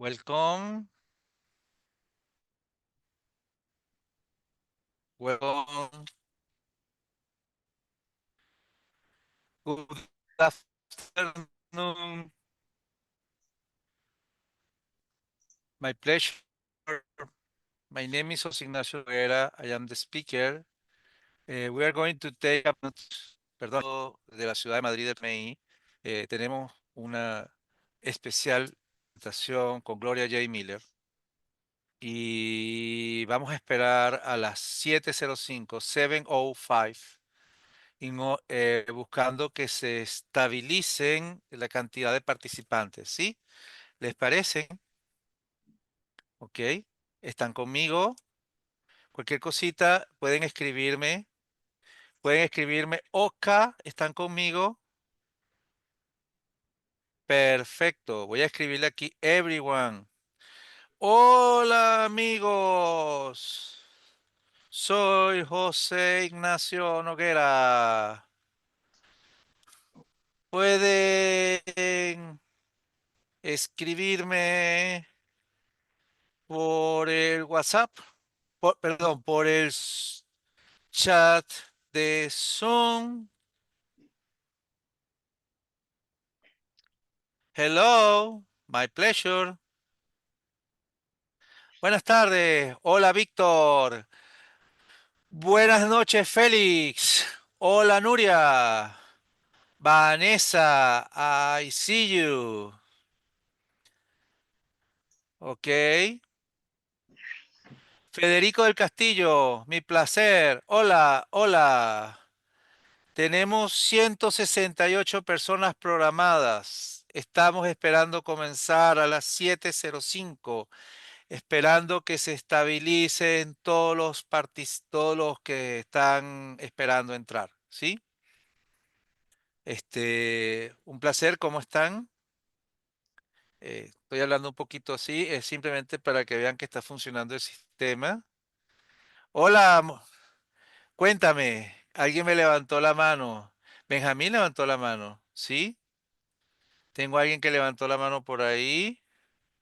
Welcome, welcome. Good afternoon. My pleasure. My name is José Ignacio Rivera. I am the speaker. We are going to take a perdón, de la ciudad de Madrid de PMI. Tenemos una especial presentación con Gloria J. Miller y vamos a esperar a las 7:05, 7:05. Buscando que se estabilicen la cantidad de participantes, ¿sí? ¿Les parece? ¿Ok? ¿Están conmigo? Cualquier cosita pueden escribirme OK, ¿están conmigo? Perfecto, voy a escribirle aquí everyone. Hola amigos, soy José Ignacio Noguera. Pueden escribirme por el WhatsApp, perdón, por el chat de Zoom. Hello, my pleasure. Buenas tardes. Hola, Víctor. Buenas noches, Félix. Hola, Nuria. Vanessa, I see you. Ok. Federico del Castillo, mi placer. Hola, hola. Tenemos 168 personas programadas. Estamos esperando comenzar a las 7:05, esperando que se estabilicen todos los que están esperando entrar, ¿sí? Un placer, ¿cómo están? Estoy hablando un poquito así, es simplemente para que vean que está funcionando el sistema. Hola, cuéntame, alguien me levantó la mano. Benjamín levantó la mano, ¿sí? Tengo a alguien que levantó la mano por ahí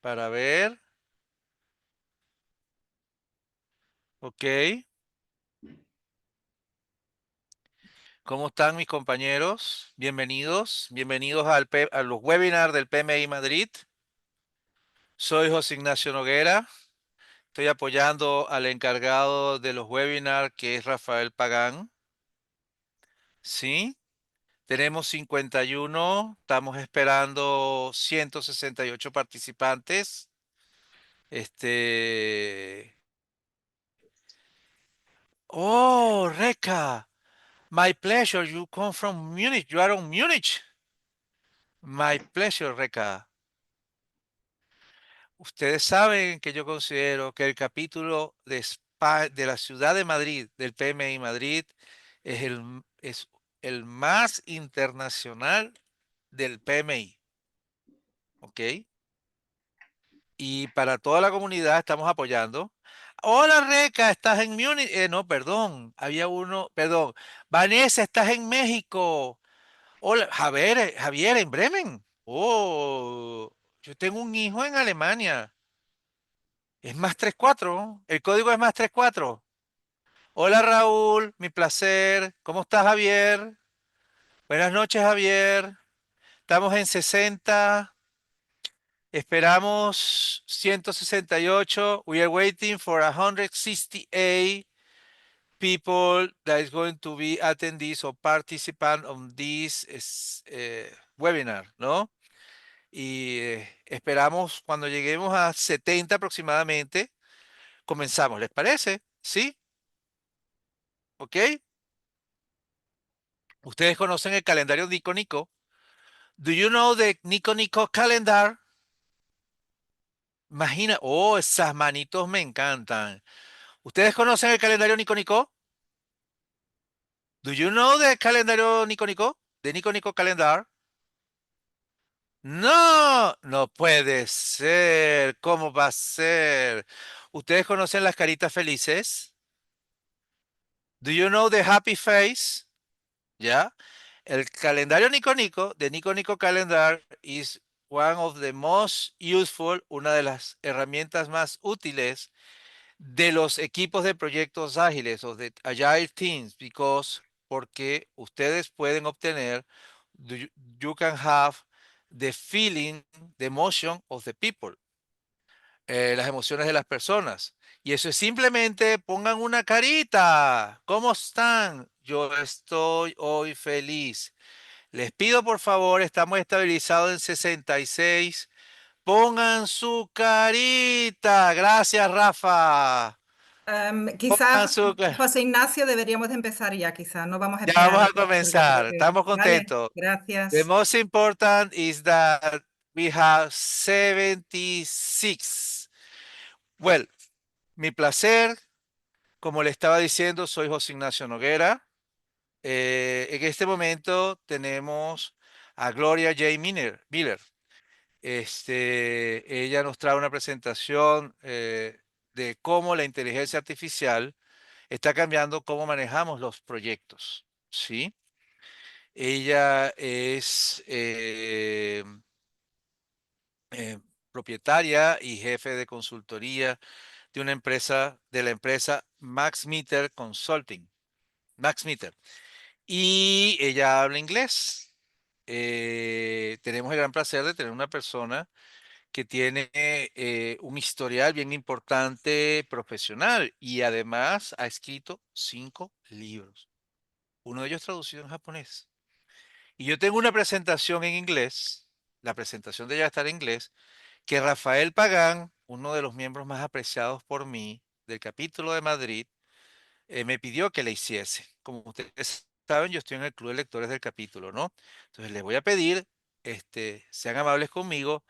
para ver. Ok. ¿Cómo están mis compañeros? Bienvenidos. Bienvenidos a los webinars del PMI Madrid. Soy José Ignacio Noguera. Estoy apoyando al encargado de los webinars, que es Rafael Pagán. ¿Sí? Tenemos 51. Estamos esperando 168 participantes. Este... Oh, Reca. My pleasure. You come from Munich. You are on Munich. My pleasure, Reca. Ustedes saben que yo considero que el capítulo de la ciudad de Madrid, del PMI Madrid, es el más internacional del PMI. ¿Ok? Y para toda la comunidad estamos apoyando. Hola, Reca, ¿estás en Múnich? No, perdón, había uno, perdón. Vanessa, ¿estás en México? Hola, Javier, en Bremen. Oh, yo tengo un hijo en Alemania. Es más 34. El código es más 34. Hola, Raúl, mi placer. ¿Cómo estás, Javier? Buenas noches, Javier. Estamos en 60. Esperamos 168. We are waiting for 168 people that is going to be attendees or participant on this webinar, ¿no? Y esperamos cuando lleguemos a 70 aproximadamente, comenzamos. ¿Les parece? ¿Sí? ¿Ok? Ustedes conocen el calendario Nico Nico. Do you know the Nico Nico calendar? Imagina, oh, esas manitos me encantan. ¿Ustedes conocen el calendario Nico Nico? Do you know the calendario Nico Nico? The Nico Nico calendar? No, no puede ser. ¿Cómo va a ser? ¿Ustedes conocen las caritas felices? Do you know the happy face? ¿Ya? El calendario Nico Nico, the Nico Nico calendar is one of the most useful, una de las herramientas más útiles de los equipos de proyectos ágiles o de Agile Teams, porque ustedes pueden obtener, you, you can have the feeling, the emotion of the people, las emociones de las personas. Y eso es simplemente pongan una carita. ¿Cómo están? Yo estoy hoy feliz. Les pido por favor, estamos estabilizados en 66. Pongan su carita. Gracias, Rafa. Quizás, Pongan su José Ignacio, deberíamos de empezar ya, quizás. No vamos a Ya esperar vamos a porque creo comenzar. que... Estamos Vale, contentos. The gracias. most important is that we have 76. Well, mi placer, como le estaba diciendo, soy José Ignacio Noguera. En este momento tenemos a Gloria J. Miller. Ella nos trae una presentación de cómo la inteligencia artificial está cambiando cómo manejamos los proyectos, ¿sí? Ella es eh, propietaria y jefe de consultoría de una empresa, de la empresa Max Meter Consulting. Max Meter. Y ella habla inglés. Tenemos el gran placer de tener una persona que tiene un historial bien importante profesional y además ha escrito 5 libros, uno de ellos traducido en japonés. Y yo tengo una presentación en inglés, la presentación de ella está en inglés, que Rafael Pagán, uno de los miembros más apreciados por mí del capítulo de Madrid, me pidió que le hiciese. Como ustedes saben, yo estoy en el club de lectores del capítulo, ¿no? Entonces les voy a pedir, sean amables conmigo,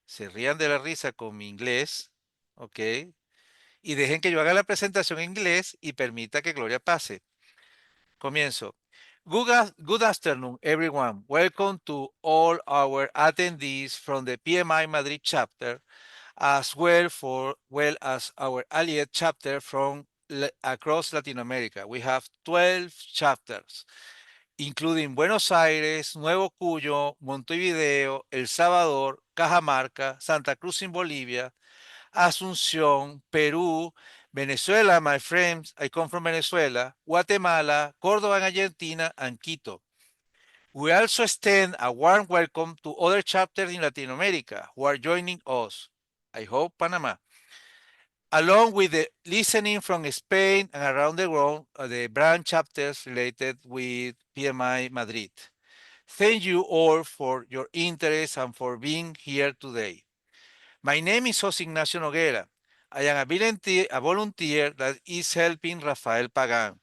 se rían de la risa con mi inglés, ¿ok? Y dejen que yo haga la presentación en inglés y permita que Gloria pase. Comienzo. Good afternoon, everyone. Welcome to all our attendees from the PMI Madrid chapter, well as our allied chapter from across Latin America. We have 12 chapters, including Buenos Aires, Nuevo Cuyo, Montevideo, El Salvador, Cajamarca, Santa Cruz in Bolivia, Asunción, Perú, Venezuela, my friends, I come from Venezuela, Guatemala, Córdoba, Argentina, and Quito. We also extend a warm welcome to other chapters in Latin America who are joining us. I hope Panama. Along with the listening from Spain and around the world, the branch chapters related with PMI Madrid. Thank you all for your interest and for being here today. My name is José Ignacio Noguera. I am a volunteer that is helping Rafael Pagan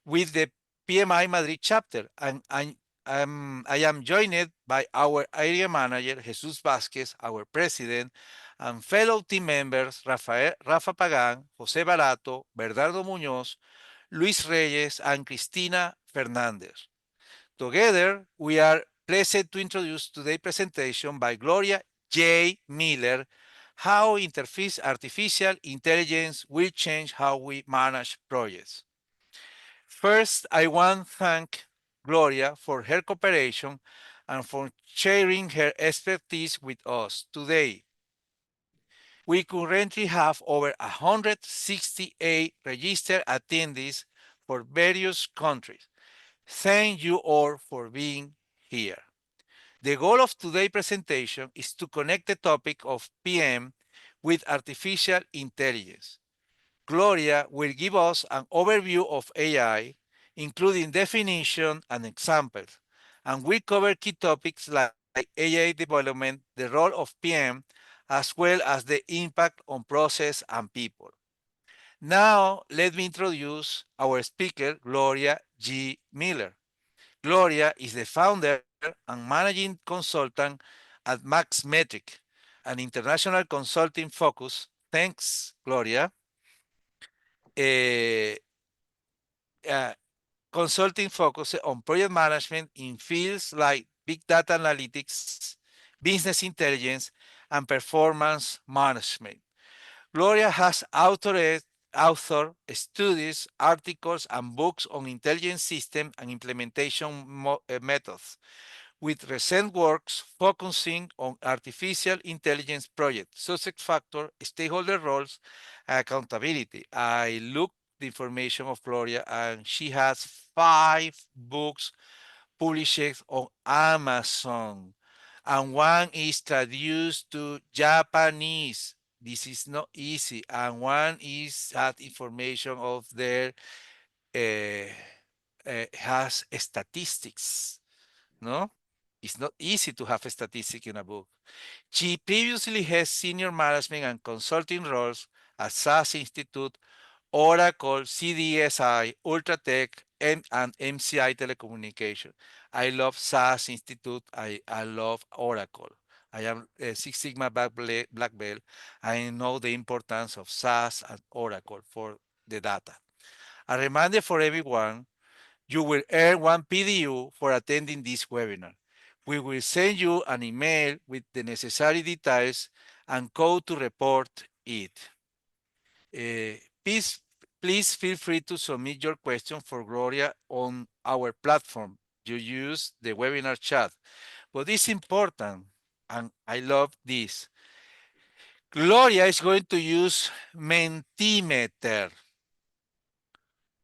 with the PMI Madrid chapter, and I am joined by our area manager, Jesus Vasquez, our president, and fellow team members, Rafa Pagan, José Barato, Bernardo Muñoz, Luis Reyes, and Cristina Fernandez. Together, we are pleased to introduce today's presentation by Gloria J. Miller, how artificial intelligence will change how we manage projects. First, I want to thank Gloria for her cooperation and for sharing her expertise with us today. We currently have over 168 registered attendees for various countries. Thank you all for being here. The goal of today's presentation is to connect the topic of PM with artificial intelligence. Gloria will give us an overview of AI, including definition and examples, and will cover key topics like AI development, the role of PM, as well as the impact on process and people. Now, let me introduce our speaker, Gloria G. Miller. Gloria is the founder and managing consultant at MaxMetric, an international consulting focus. Thanks, Gloria. Uh, uh, Consulting focuses on project management in fields like big data analytics, business intelligence, and performance management. Gloria has authored studies, articles, and books on intelligence system and implementation methods, with recent works focusing on artificial intelligence projects, success factor, stakeholder roles, and accountability. I looked the information of Gloria, and she has 5 books published on Amazon, and one is traduced to Japanese. This is not easy, and one is that information of their has statistics. No, it's not easy to have a statistic in a book. She previously has senior management and consulting roles at SAS Institute, Oracle, CDSI, Ultratech, and MCI Telecommunication. I love SAS Institute. I love Oracle. I am a Six Sigma black belt. I know the importance of SAS and Oracle for the data. A reminder for everyone, you will earn 1 PDU for attending this webinar. We will send you an email with the necessary details and code to report it. Please, please feel free to submit your question for Gloria on our platform. You use the webinar chat. But it's important, and I love this. Gloria is going to use Mentimeter.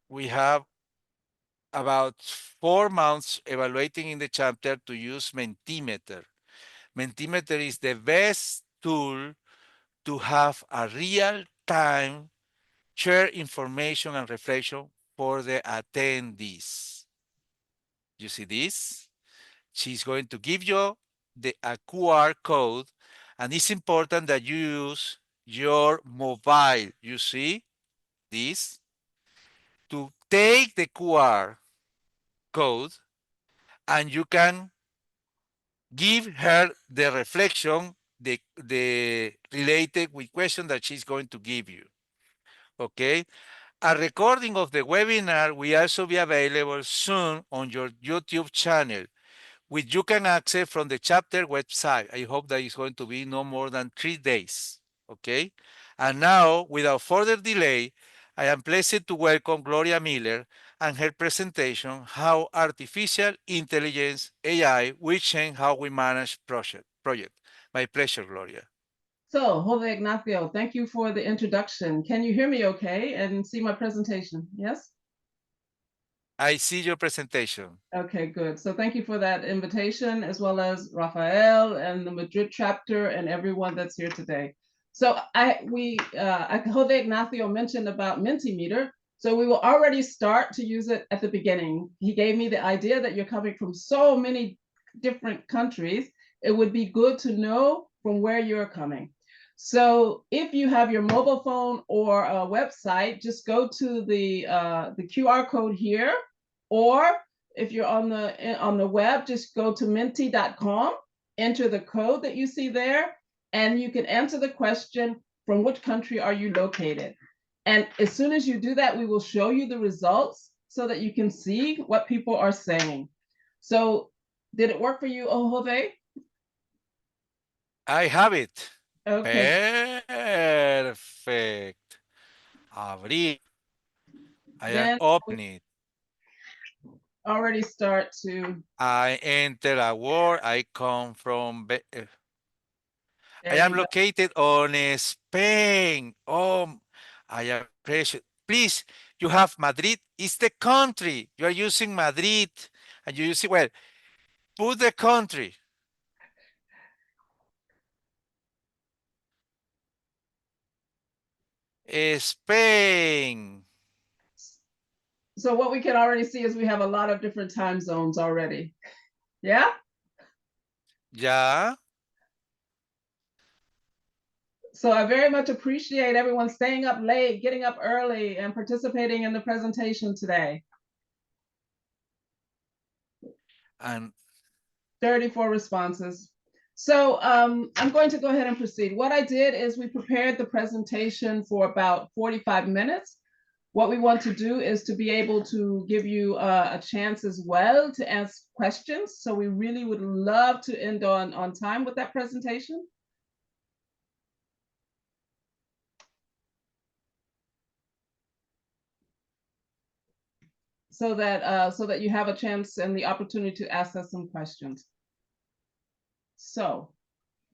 We have about 4 months evaluating in the chapter to use Mentimeter. Mentimeter is the best tool to have a real-time share information and reflection for the attendees. You see this? She's going to give you a QR code, and it's important that you use your mobile. You see this? To take the QR code, and you can give her the reflection, the related with question that she's going to give you. Okay? A recording of the webinar will also be available soon on your YouTube channel, which you can access from the chapter website. I hope that it's going to be no more than 3 days. Okay? And now, without further delay, I am pleased to welcome Gloria Miller and her presentation, How Artificial Intelligence AI Will Change How We Manage Project. My pleasure, Gloria. So, Jose Ignacio, thank you for the introduction. Can you hear me okay and see my presentation? Yes? I see your presentation. Okay, good. So thank you for that invitation, as well as Rafael and the Madrid chapter and everyone that's here today. So Jose Ignacio mentioned about Mentimeter. So we will already start to use it at the beginning. He gave me the idea that you're coming from so many different countries. It would be good to know from where you're coming. So if you have your mobile phone or a website, just go to the QR code here, or if you're on the web, just go to menti.com, enter the code that you see there, and you can answer the question, from which country are you located? And as soon as you do that, we will show you the results so that you can see what people are saying. So did it work for you, Jose? I have it. Okay. Perfect. Abrir. I am Then opening it. already start to. I enter a word. I come from. I There am you go. located on Spain. Oh, I am precious. Please, you have Madrid. It's the country. You are using Madrid, and you use it well. Put the country. Spain. So what we can already see is we have a lot of different time zones already. Yeah? Yeah. So I very much appreciate everyone staying up late, getting up early, and participating in the presentation today. And 34 responses. So I'm going to go ahead and proceed. What I did is we prepared the presentation for about 45 minutes. What we want to do is to be able to give you a chance as well to ask questions. So we really would love to end on time with that presentation. So that you have a chance and the opportunity to ask us some questions. So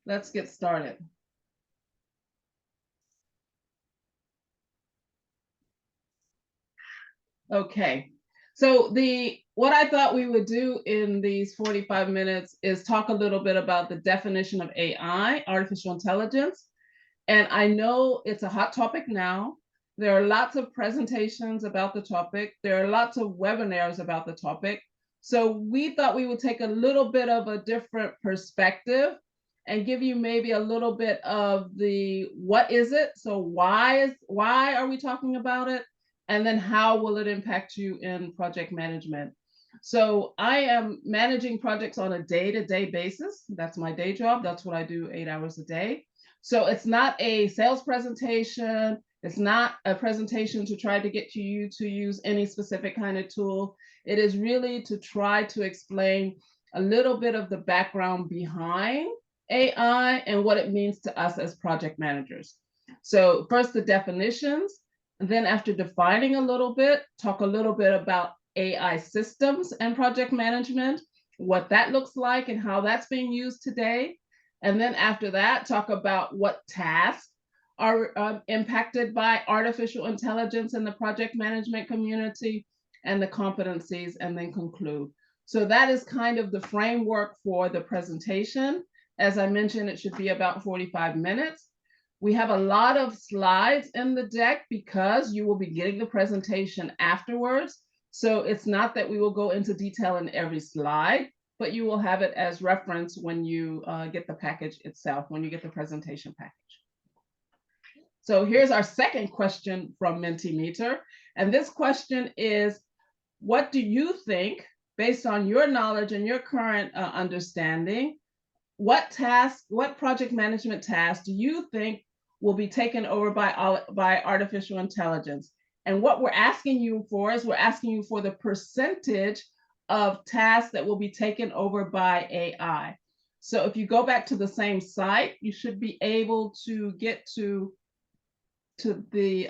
let's get started. Okay, so what I thought we would do in these 45 minutes is talk a little bit about the definition of AI, artificial intelligence. And I know it's a hot topic now. There are lots of presentations about the topic. There are lots of webinars about the topic. So we thought we would take a little bit of a different perspective and give you maybe a little bit of the what is it? So why are we talking about it? And then how will it impact you in project management? So I am managing projects on a day-to-day basis. That's my day job. That's what I do 8 hours a day. So it's not a sales presentation. It's not a presentation to try to get you to use any specific kind of tool. It is really to try to explain a little bit of the background behind AI and what it means to us as project managers. So first the definitions, and then after defining a little bit, talk a little bit about AI systems and project management, what that looks like and how that's being used today. And then after that, talk about what tasks are impacted by artificial intelligence in the project management community and the competencies, and then conclude. So that is kind of the framework for the presentation. As I mentioned, it should be about 45 minutes. We have a lot of slides in the deck because you will be getting the presentation afterwards. So it's not that we will go into detail in every slide, but you will have it as reference when you get the package itself, when you get the presentation package. So here's our second question from Mentimeter. And this question is, what do you think, based on your knowledge and your current understanding, what project management tasks do you think will be taken over by artificial intelligence? And what we're asking you for is we're asking you for the percentage of tasks that will be taken over by AI. So if you go back to the same site, you should be able to get to the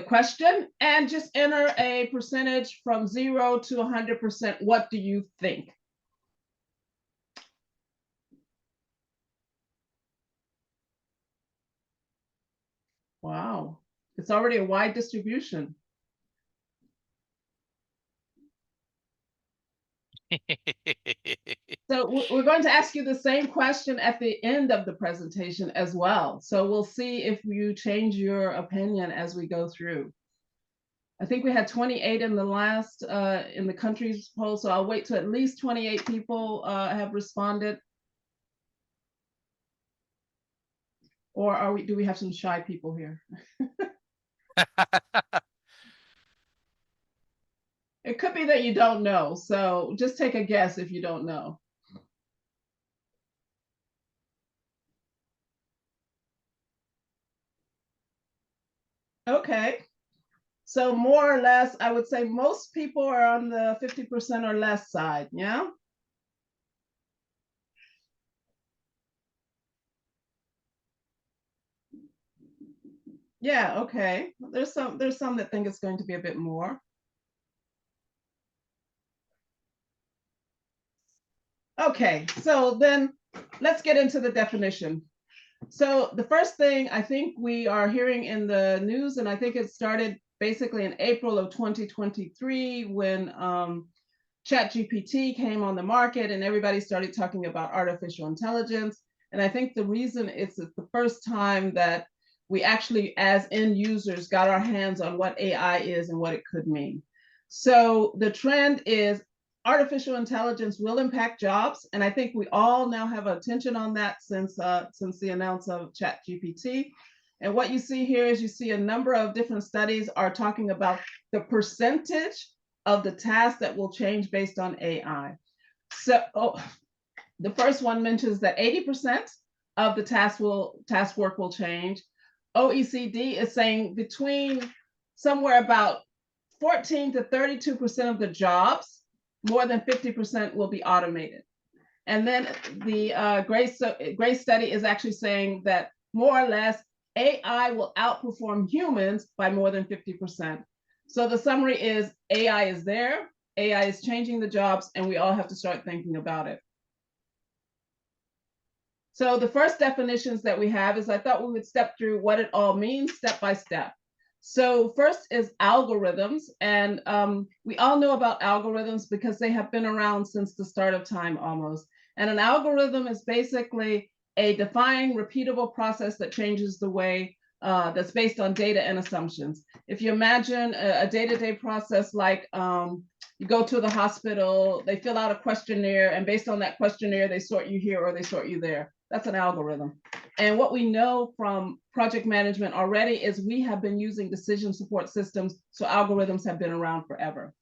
question and just enter a percentage from 0 to 100%. What do you think? Wow, it's already a wide distribution. So we're going to ask you the same question at the end of the presentation as well. So we'll see if you change your opinion as we go through. I think we had 28 in the last, in the countries poll, so I'll wait till at least 28 people have responded. Or do we have some shy people here? It could be that you don't know, so just take a guess if you don't know. Okay, so more or less, I would say most people are on the 50% or less side, yeah? Yeah, okay. There's some that think it's going to be a bit more. Okay, so then let's get into the definition. So the first thing I think we are hearing in the news, and I think it started basically in April of 2023 when ChatGPT came on the market and everybody started talking about artificial intelligence. And I think the reason it's the first time that we actually, as end users, got our hands on what AI is and what it could mean. So the trend is artificial intelligence will impact jobs. And I think we all now have attention on that since the announcement of ChatGPT. And what you see here is you see a number of different studies are talking about the percentage of the tasks that will change based on AI. So the first one mentions that 80% of the task work will change. OECD is saying between somewhere about 14 to 32% of the jobs, more than 50% will be automated. And then the Gray study is actually saying that more or less AI will outperform humans by more than 50%. So the summary is AI is there, AI is changing the jobs, and we all have to start thinking about it. So the first definitions that we have is I thought we would step through what it all means step by step. So first is algorithms, and we all know about algorithms because they have been around since the start of time almost. And an algorithm is basically a defined, repeatable process that changes the way that's based on data and assumptions. If you imagine a day-to-day process like you go to the hospital, they fill out a questionnaire, and based on that questionnaire, they sort you here or they sort you there. That's an algorithm. And what we know from project management already is we have been using decision support systems, so algorithms have been around forever.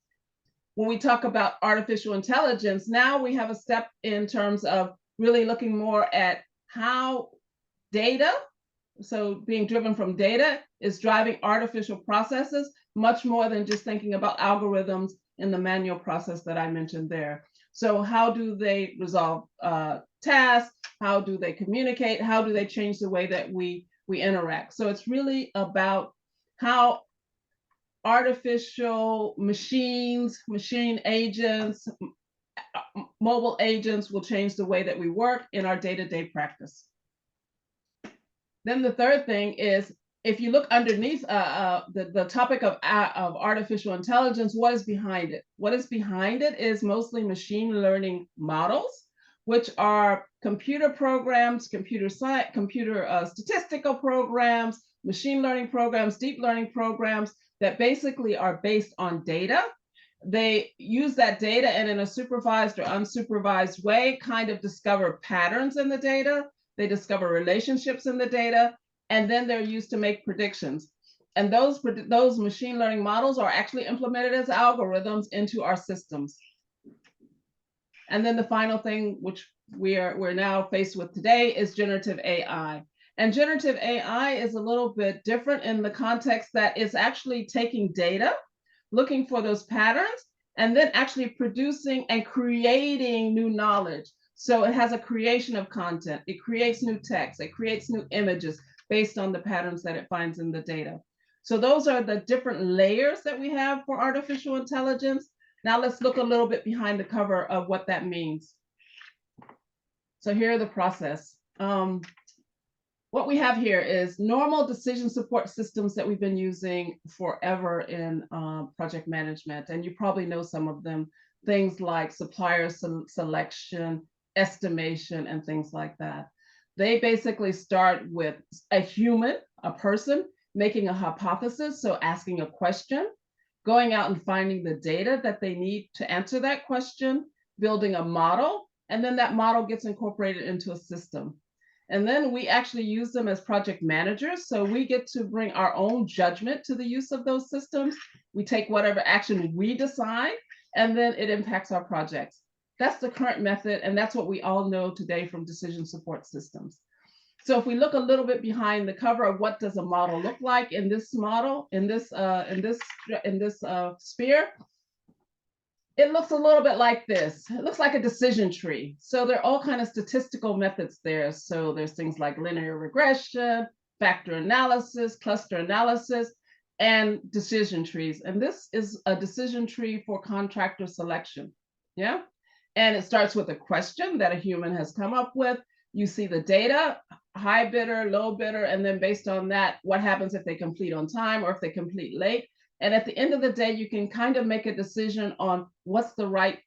When we talk about artificial intelligence, now we have a step in terms of really looking more at how data, so being driven from data, is driving artificial processes, much more than just thinking about algorithms in the manual process that I mentioned there. So how do they resolve tasks? How do they communicate? How do they change the way that we interact? So it's really about how artificial machines, machine agents, mobile agents will change the way that we work in our day-to-day practice. Then the third thing is, if you look underneath the topic of artificial intelligence, what is behind it? What is behind it is mostly machine learning models, which are computer programs, computer science, statistical programs, machine learning programs, deep learning programs that basically are based on data. They use that data and in a supervised or unsupervised way kind of discover patterns in the data. They discover relationships in the data, and then they're used to make predictions. And those machine learning models are actually implemented as algorithms into our systems. And then the final thing, which we're now faced with today, is generative AI. And generative AI is a little bit different in the context that it's actually taking data, looking for those patterns, and then actually producing and creating new knowledge. So it has a creation of content, it creates new text, it creates new images based on the patterns that it finds in the data. So those are the different layers that we have for artificial intelligence. Now let's look a little bit behind the cover of what that means. So here are the process. What we have here is normal decision support systems that we've been using forever in project management. And you probably know some of them, things like supplier selection, estimation, and things like that. They basically start with a human, a person, making a hypothesis, so asking a question, going out and finding the data that they need to answer that question, building a model, and then that model gets incorporated into a system. And then we actually use them as project managers. So we get to bring our own judgment to the use of those systems. We take whatever action we decide, and then it impacts our projects. That's the current method, and that's what we all know today from decision support systems. So if we look a little bit behind the cover of what does a model look like in this model, in this sphere, it looks a little bit like this. It looks like a decision tree. So there are all kinds of statistical methods there. So there's things like linear regression, factor analysis, cluster analysis, and decision trees. And this is a decision tree for contractor selection. Yeah. And it starts with a question that a human has come up with. You see the data, high bidder, low bidder, and then based on that, what happens if they complete on time or if they complete late. And at the end of the day, you can kind of make a decision on what's the right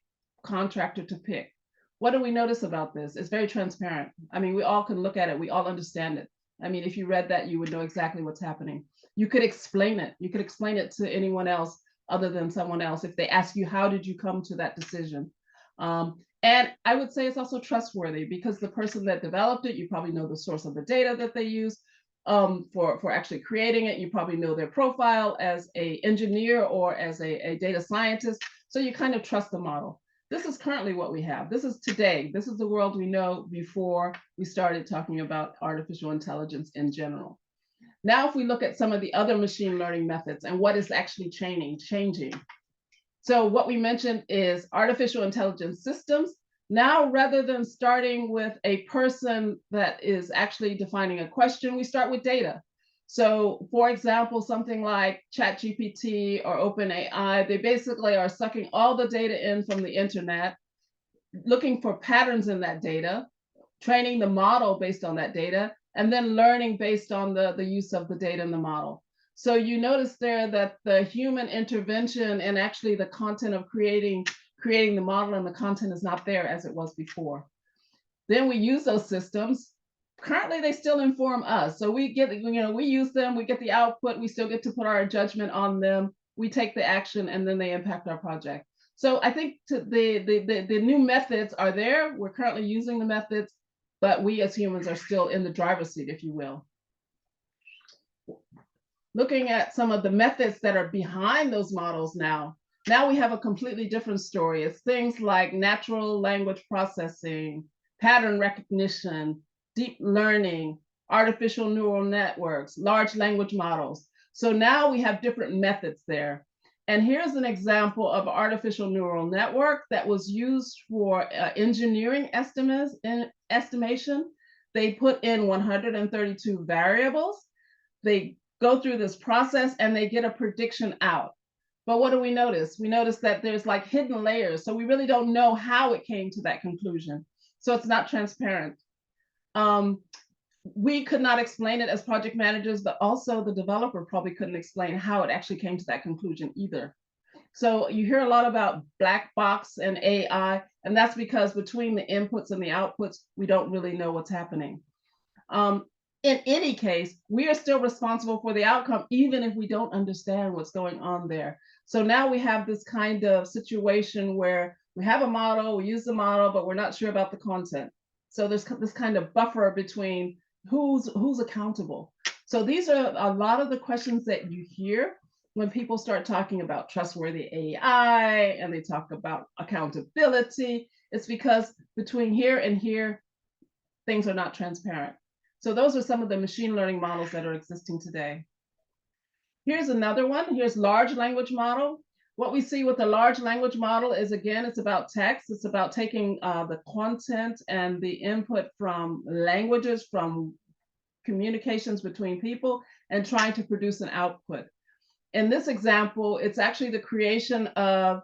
contractor to pick. What do we notice about this? It's very transparent. I mean, we all can look at it. We all understand it. I mean, if you read that, you would know exactly what's happening. You could explain it. You could explain it to anyone else other than someone else if they ask you, how did you come to that decision? And I would say it's also trustworthy because the person that developed it, you probably know the source of the data that they use for actually creating it. You probably know their profile as an engineer or as a data scientist. So you kind of trust the model. This is currently what we have. This is today. This is the world we know before we started talking about artificial intelligence in general. Now, if we look at some of the other machine learning methods and what is actually changing. So what we mentioned is artificial intelligence systems. Now, rather than starting with a person that is actually defining a question, we start with data. So for example, something like ChatGPT or OpenAI, they basically are sucking all the data in from the internet, looking for patterns in that data, training the model based on that data, and then learning based on the use of the data in the model. So you notice there that the human intervention and actually the content of creating the model and the content is not there as it was before. Then we use those systems. Currently, they still inform us. So we get, we use them, we get the output, we still get to put our judgment on them, we take the action, and then they impact our project. So I think the new methods are there. We're currently using the methods, but we as humans are still in the driver's seat, if you will. Looking at some of the methods that are behind those models now we have a completely different story. It's things like natural language processing, pattern recognition, deep learning, artificial neural networks, large language models. So now we have different methods there. And here's an example of artificial neural network that was used for engineering estimation. They put in 132 variables. They go through this process and they get a prediction out. But what do we notice? We notice that there's like hidden layers. So we really don't know how it came to that conclusion. So it's not transparent. We could not explain it as project managers, but also the developer probably couldn't explain how it actually came to that conclusion either. So you hear a lot about black box and AI, and that's because between the inputs and the outputs, we don't really know what's happening. In any case, we are still responsible for the outcome, even if we don't understand what's going on there. So now we have this kind of situation where we have a model, we use the model, but we're not sure about the content. So there's this kind of buffer between who's accountable. So these are a lot of the questions that you hear when people start talking about trustworthy AI and they talk about accountability. It's because between here and here, things are not transparent. So those are some of the machine learning models that are existing today. Here's another one. Here's large language model. What we see with the large language model is, again, it's about text. It's about taking the content and the input from languages, from communications between people, and trying to produce an output. In this example, it's actually the creation of,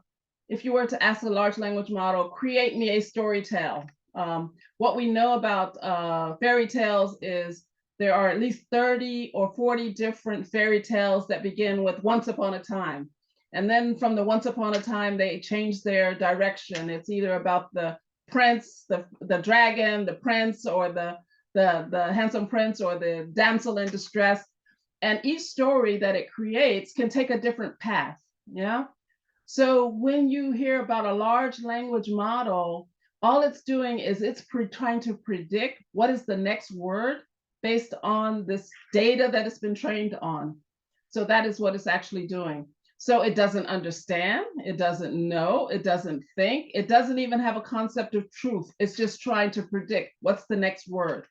if you were to ask a large language model, create me a story tale. What we know about fairy tales is there are at least 30 or 40 different fairy tales that begin with once upon a time. And then from the once upon a time, they change their direction. It's either about the prince, the dragon, the prince, or the handsome prince, or the damsel in distress. And each story that it creates can take a different path. Yeah. So when you hear about a large language model, all it's doing is it's trying to predict what is the next word based on this data that it's been trained on. So that is what it's actually doing. So it doesn't understand, it doesn't know, it doesn't think, it doesn't even have a concept of truth. It's just trying to predict what's the next word.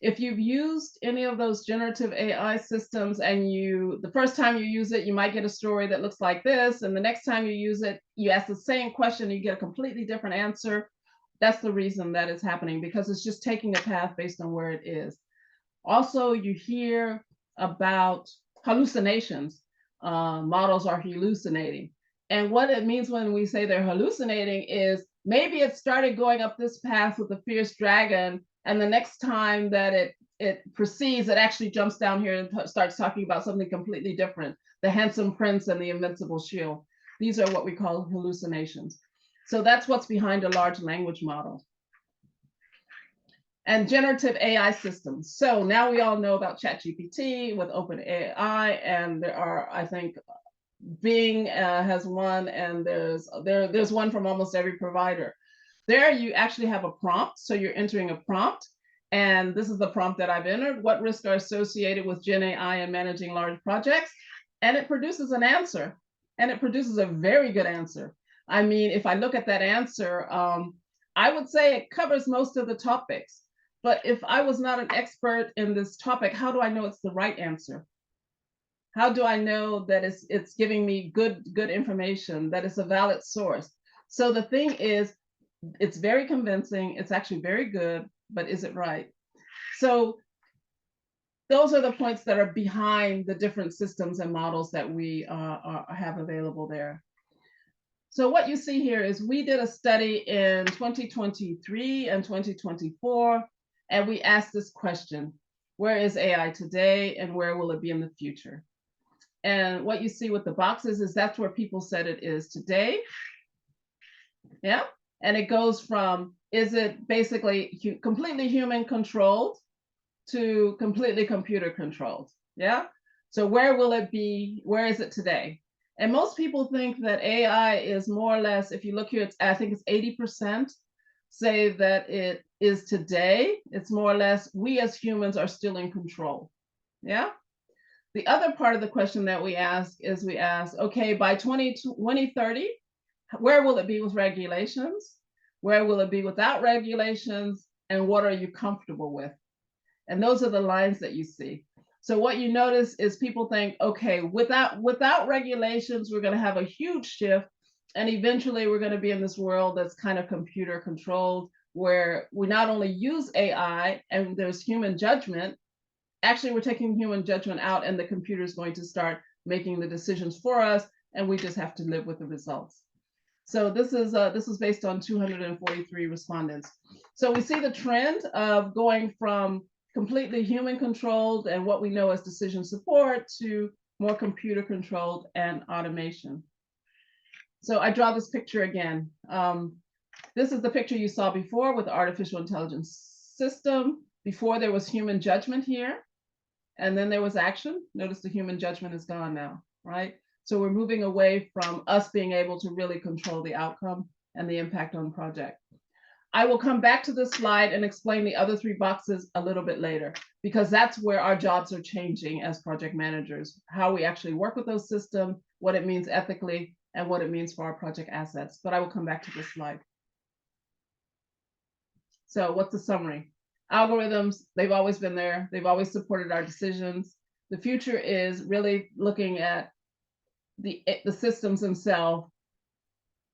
If you've used any of those generative AI systems and the first time you use it, you might get a story that looks like this. And the next time you use it, you ask the same question, you get a completely different answer. That's the reason that it's happening, because it's just taking a path based on where it is. Also, you hear about hallucinations. Models are hallucinating. And what it means when we say they're hallucinating is maybe it started going up this path with a fierce dragon, and the next time that it proceeds, it actually jumps down here and starts talking about something completely different, the handsome prince and the invincible shield. These are what we call hallucinations. So that's what's behind a large language model. And generative AI systems. So now we all know about ChatGPT with OpenAI, and there are, I think, Bing has one, and there's one from almost every provider. There you actually have a prompt, so you're entering a prompt, and this is the prompt that I've entered. What risks are associated with Gen AI and managing large projects? And it produces an answer, and it produces a very good answer. I mean, if I look at that answer, I would say it covers most of the topics. But if I was not an expert in this topic, how do I know it's the right answer? How do I know that it's giving me good information, that it's a valid source? So the thing is, it's very convincing, it's actually very good, but is it right? So those are the points that are behind the different systems and models that we have available there. So what you see here is we did a study in 2023 and 2024, and we asked this question: where is AI today and where will it be in the future? And what you see with the boxes is that's where people said it is today. Yeah. And it goes from, is it basically completely human controlled to completely computer controlled? Yeah. So where will it be? Where is it today? And most people think that AI is more or less, if you look here, I think it's 80% say that it is today. It's more or less, we as humans are still in control. Yeah. The other part of the question that we ask is okay, by 2030, where will it be with regulations? Where will it be without regulations? And what are you comfortable with? And those are the lines that you see. So what you notice is people think, okay, without regulations, we're going to have a huge shift. And eventually we're going to be in this world that's kind of computer controlled, where we not only use AI and there's human judgment, actually we're taking human judgment out and the computer is going to start making the decisions for us. And we just have to live with the results. So this is based on 243 respondents. So we see the trend of going from completely human controlled and what we know as decision support to more computer controlled and automation. So I draw this picture again. This is the picture you saw before with the artificial intelligence system. Before there was human judgment here, and then there was action. Notice the human judgment is gone now, right? So we're moving away from us being able to really control the outcome and the impact on the project. I will come back to this slide and explain the other three boxes a little bit later, because that's where our jobs are changing as project managers, how we actually work with those systems, what it means ethically, and what it means for our project assets. But I will come back to this slide. So what's the summary? Algorithms, they've always been there. They've always supported our decisions. The future is really looking at the systems themselves,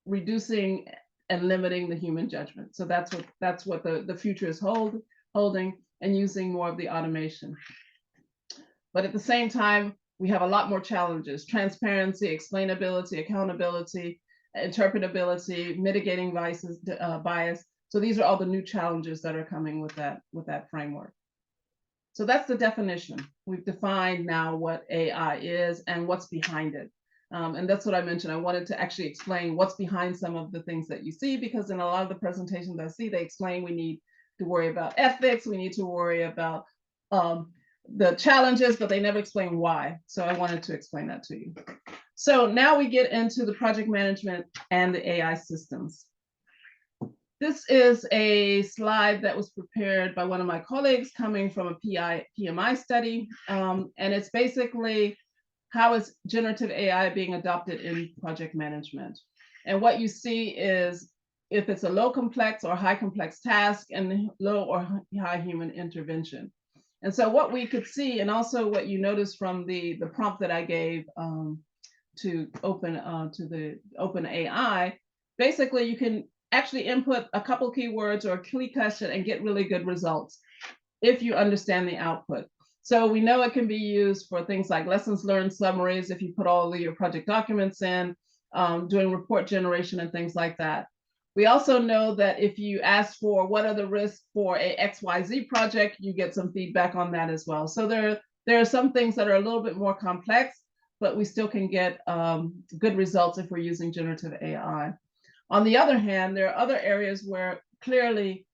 reducing and limiting the human judgment. So that's what the future is holding, and using more of the automation. But at the same time, we have a lot more challenges: transparency, explainability, accountability, interpretability, mitigating bias. So these are all the new challenges that are coming with that framework. So that's the definition. We've defined now what AI is and what's behind it. And that's what I mentioned. I wanted to actually explain what's behind some of the things that you see, because in a lot of the presentations I see, they explain we need to worry about ethics, we need to worry about the challenges, but they never explain why. So I wanted to explain that to you. So now we get into the project management and the AI systems. This is a slide that was prepared by one of my colleagues coming from a PMI study. And it's basically, how is generative AI being adopted in project management? And what you see is if it's a low complex or high complex task, and low or high human intervention. And so what we could see, and also what you notice from the prompt that I gave to the OpenAI, basically you can actually input a couple keywords or a key question and get really good results if you understand the output. So we know it can be used for things like lessons learned summaries, if you put all of your project documents in, doing report generation and things like that. We also know that if you ask for what are the risks for a XYZ project, you get some feedback on that as well. So there are some things that are a little bit more complex, but we still can get good results if we're using generative AI. On the other hand, there are other areas where clearly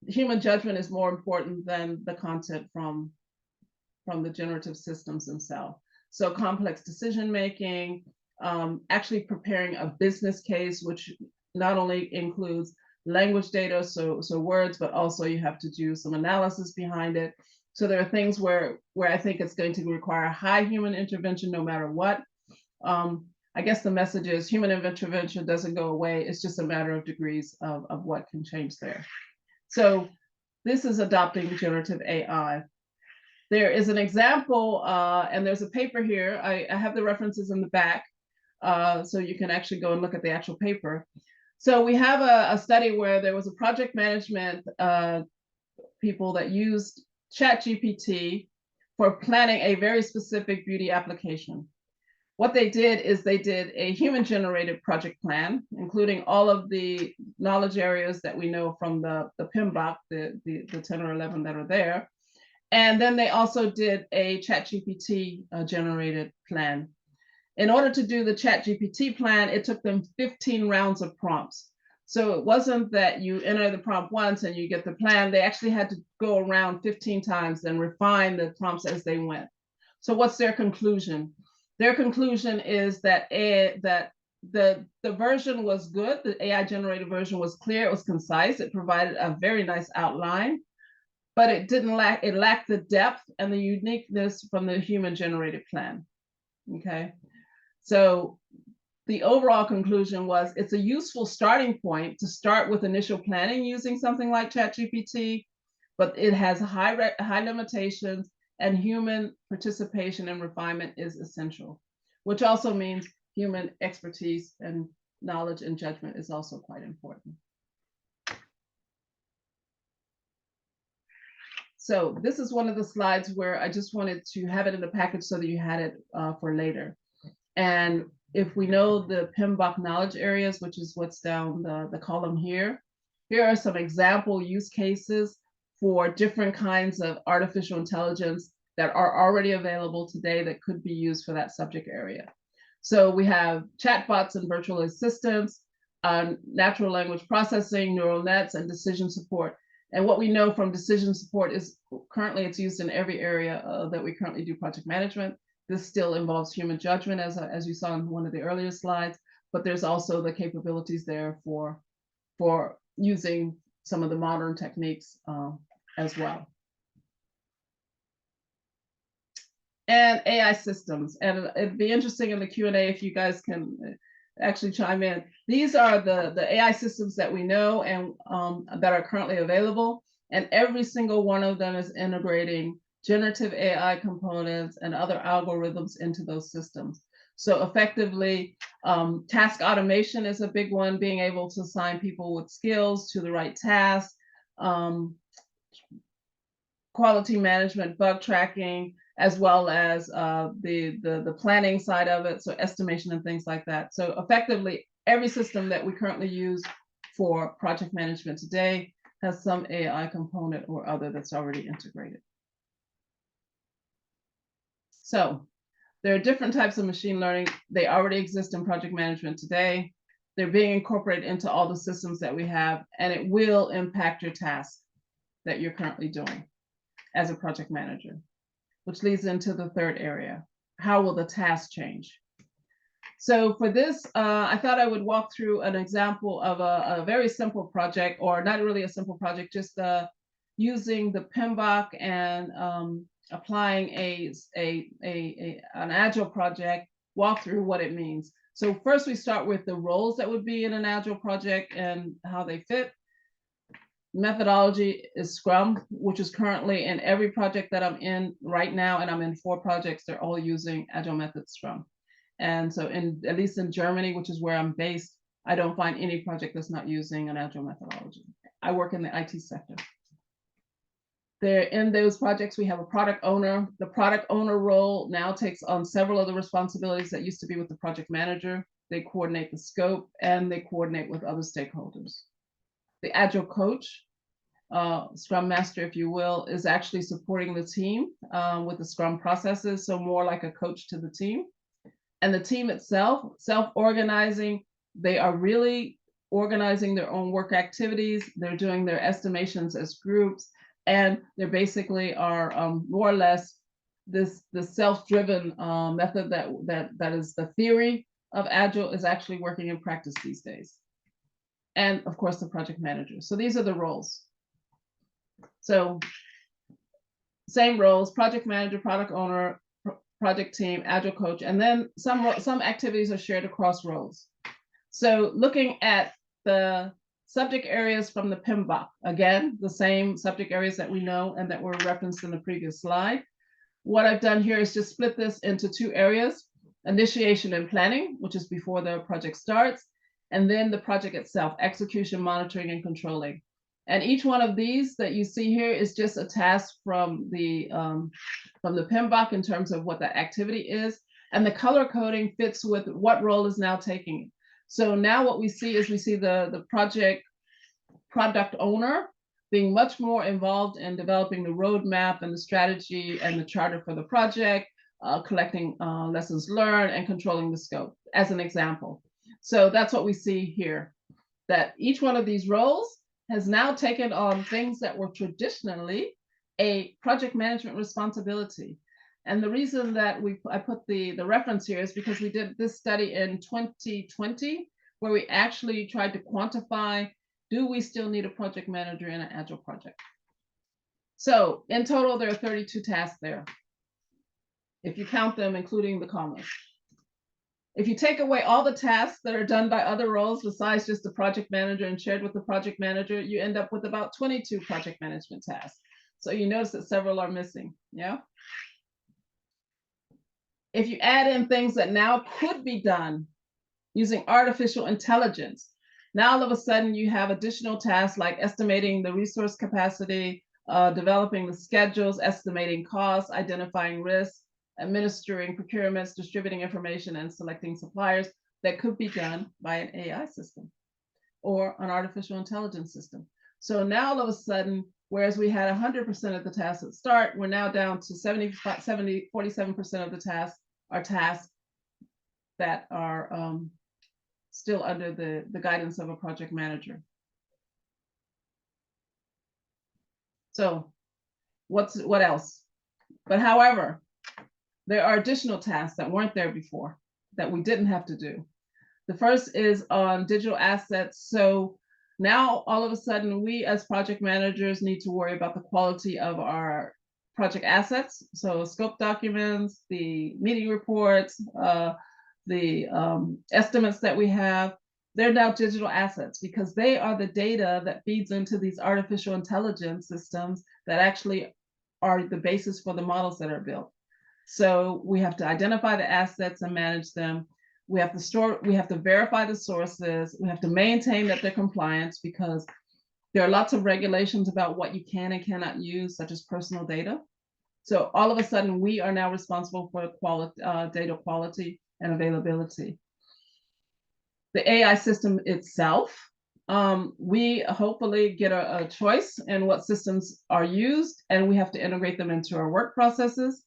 human judgment is more important than the content from the generative systems themselves. So complex decision making, actually preparing a business case, which not only includes language data, so words, but also you have to do some analysis behind it. So there are things where I think it's going to require high human intervention no matter what. I guess the message is human intervention doesn't go away. It's just a matter of degrees of what can change there. So this is adopting generative AI. There is an example, and there's a paper here. I have the references in the back, so you can actually go and look at the actual paper. So we have a study where there was a project management people that used ChatGPT for planning a very specific beauty application. What they did is they did a human-generated project plan, including all of the knowledge areas that we know from the PMBOK, the 10 or 11 that are there. And then they also did a ChatGPT generated plan. In order to do the ChatGPT plan, it took them 15 rounds of prompts. So it wasn't that you enter the prompt once and you get the plan. They actually had to go around 15 times and refine the prompts as they went. So what's their conclusion? Their conclusion is that the version was good. The AI generated version was clear. It was concise. It provided a very nice outline, but it lacked the depth and the uniqueness from the human generated plan. Okay. So the overall conclusion was it's a useful starting point to start with initial planning using something like ChatGPT, but it has high limitations, and human participation and refinement is essential, which also means human expertise and knowledge and judgment is also quite important. So this is one of the slides where I just wanted to have it in the package so that you had it for later. And if we know the PMBOK knowledge areas, which is what's down the column here, here are some example use cases for different kinds of artificial intelligence that are already available today that could be used for that subject area. So we have chatbots and virtual assistants, natural language processing, neural nets, and decision support. And what we know from decision support is currently it's used in every area that we currently do project management. This still involves human judgment, as you saw in one of the earlier slides, but there's also the capabilities there for using some of the modern techniques as well. And AI systems, and it'd be interesting in the Q&A if you guys can actually chime in. These are the AI systems that we know and that are currently available, and every single one of them is integrating generative AI components and other algorithms into those systems. So effectively, task automation is a big one, being able to assign people with skills to the right task, quality management, bug tracking, as well as the planning side of it, so estimation and things like that. So effectively, every system that we currently use for project management today has some AI component or other that's already integrated. So there are different types of machine learning. They already exist in project management today. They're being incorporated into all the systems that we have, and it will impact your task that you're currently doing as a project manager, which leads into the third area. How will the task change? So for this, I thought I would walk through an example of a very simple project, or not really a simple project, just using the PMBOK and applying an agile project, walk through what it means. So first we start with the roles that would be in an agile project and how they fit. Methodology is Scrum, which is currently in every project that I'm in right now, and I'm in 4 projects, they're all using Agile Method Scrum. And so at least in Germany, which is where I'm based, I don't find any project that's not using an Agile methodology. I work in the IT sector. There, in those projects, we have a product owner. The product owner role now takes on several of the responsibilities that used to be with the project manager. They coordinate the scope and they coordinate with other stakeholders. The Agile coach, Scrum Master, if you will, is actually supporting the team with the Scrum processes, so more like a coach to the team. And the team itself, self-organizing, they are really organizing their own work activities. They're doing their estimations as groups, and they basically are more or less the self-driven method that is the theory of Agile is actually working in practice these days. And of course, the project manager. So these are the roles. So same roles: project manager, product owner, project team, Agile coach, and then some activities are shared across roles. So looking at the subject areas from the PMBOK, again, the same subject areas that we know and that were referenced in the previous slide. What I've done here is just split this into 2 areas: initiation and planning, which is before the project starts, and then the project itself, execution, monitoring, and controlling. And each one of these that you see here is just a task from the PMBOK in terms of what the activity is. And the color coding fits with what role is now taking. So now what we see is the project product owner being much more involved in developing the roadmap and the strategy and the charter for the project, collecting lessons learned and controlling the scope, as an example. So that's what we see here, that each one of these roles has now taken on things that were traditionally a project management responsibility. And the reason that I put the reference here is because we did this study in 2020, where we actually tried to quantify, do we still need a project manager in an Agile project? So in total, there are 32 tasks there, if you count them, including the commas. If you take away all the tasks that are done by other roles besides just the project manager and shared with the project manager, you end up with about 22 project management tasks. So you notice that several are missing, yeah? If you add in things that now could be done using artificial intelligence, now all of a sudden you have additional tasks like estimating the resource capacity, developing the schedules, estimating costs, identifying risks, administering procurements, distributing information, and selecting suppliers that could be done by an AI system or an artificial intelligence system. So now all of a sudden, whereas we had 100% of the tasks at start, we're now down to 47% of the tasks are tasks that are still under the guidance of a project manager. So what else? But however, there are additional tasks that weren't there before that we didn't have to do. The first is on digital assets. So now all of a sudden we as project managers need to worry about the quality of our project assets. So scope documents, the meeting reports, the estimates that we have, they're now digital assets because they are the data that feeds into these artificial intelligence systems that actually are the basis for the models that are built. So we have to identify the assets and manage them. We have to store, we have to verify the sources. We have to maintain that they're compliant because there are lots of regulations about what you can and cannot use, such as personal data. So all of a sudden, we are now responsible for quality, data quality and availability. The AI system itself, we hopefully get a choice in what systems are used, and we have to integrate them into our work processes.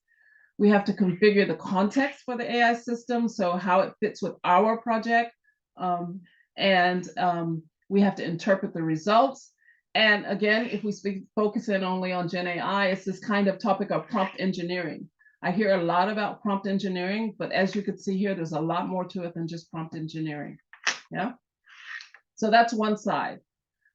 We have to configure the context for the AI system, so how it fits with our project. We have to interpret the results. And again, if we focus in only on Gen AI, it's this kind of topic of prompt engineering. I hear a lot about prompt engineering, but as you can see here, there's a lot more to it than just prompt engineering. Yeah. So that's one side.